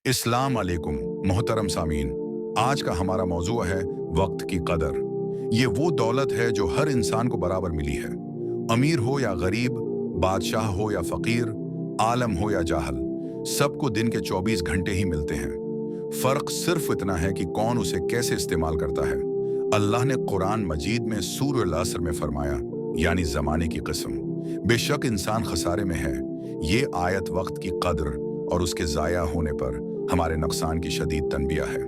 इस्लाम अलैकुम मोहतरम सामीन। आज का हमारा मौजू है वक्त की कदर। ये वो दौलत है जो हर इंसान को बराबर मिली है। अमीर हो या गरीब, बादशाह हो या फकीर, आलम हो या जाहल, सबको दिन के 24 घंटे ही मिलते हैं। फर्क सिर्फ इतना है कि कौन उसे कैसे इस्तेमाल करता है। अल्लाह ने कुरान मजीद में सूरह अल असर में फरमाया, यानी जमाने की कसम, बेशक इंसान खसारे में है। ये आयत वक्त की कदर और उसके ज़ाया होने पर हमारे नुकसान की शदीद तनबिया है।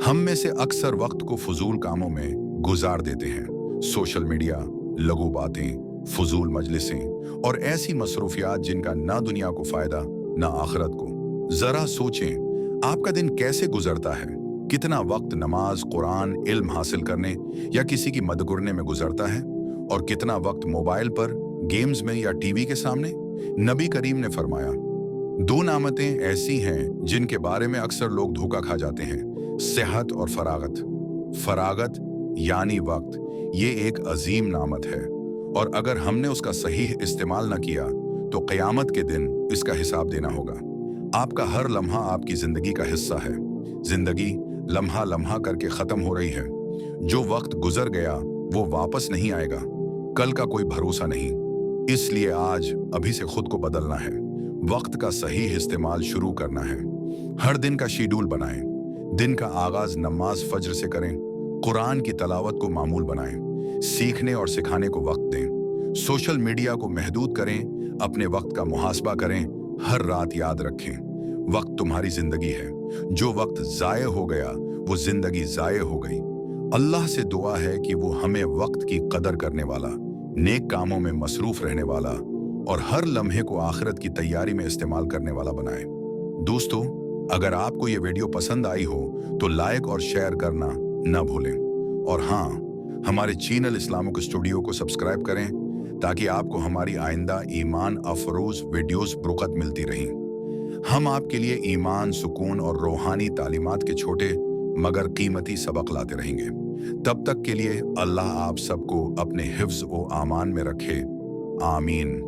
हम में से अक्सर वक्त को फजूल कामों में गुजार देते हैं। सोशल मीडिया, लघु बातें, फजूल मजलिसें और ऐसी मसरूफियात जिनका ना दुनिया को फायदा ना आखिरत को। जरा सोचें, आपका दिन कैसे गुजरता है? कितना वक्त नमाज, कुरान, इल्म हासिल करने या किसी की मदद करने में गुजरता है, और कितना वक्त मोबाइल पर, गेम्स में या टीवी के सामने? नबी करीम ने फरमाया, दो नामतें ऐसी हैं जिनके बारे में अक्सर लोग धोखा खा जाते हैं, सेहत और फरागत। फरागत यानी वक्त, ये एक अजीम नामत है, और अगर हमने उसका सही इस्तेमाल न किया तो क़यामत के दिन इसका हिसाब देना होगा। आपका हर लम्हा आपकी जिंदगी का हिस्सा है। जिंदगी लम्हा लम्हा करके खत्म हो रही है। जो वक्त गुजर गया वो वापस नहीं आएगा। कल का कोई भरोसा नहीं, इसलिए आज अभी से खुद को बदलना है। वक्त का सही इस्तेमाल शुरू करना है। हर दिन का शेड्यूल बनाएं। दिन का आगाज नमाज फज्र से करें। कुरान की तलावत को मामूल बनाएं। सीखने और सिखाने को वक्त दें। सोशल मीडिया को महदूद करें। अपने वक्त का मुहासबा करें। हर रात याद रखें, वक्त तुम्हारी जिंदगी है। जो वक्त जाये हो गया वो जिंदगी जाये हो गई। अल्लाह से दुआ है कि वो हमें वक्त की कदर करने वाला, नेक कामों में मसरूफ रहने वाला और हर लम्हे को आखिरत की तैयारी में इस्तेमाल करने वाला बनाए। दोस्तों, अगर आपको ये वीडियो पसंद आई हो तो लाइक और शेयर करना न भूलें। और हाँ, हमारे चैनल इस्लामिक स्टूडियो को सब्सक्राइब करें ताकि आपको हमारी आइंदा ईमान अफरोज वीडियोस बरुकत मिलती रहें। हम आपके लिए ईमान, सुकून और रूहानी तालीमात के छोटे मगर कीमती सबक लाते रहेंगे। तब तक के लिए अल्लाह आप सबको अपने हिफ्ज व आमान में रखे। आमीन।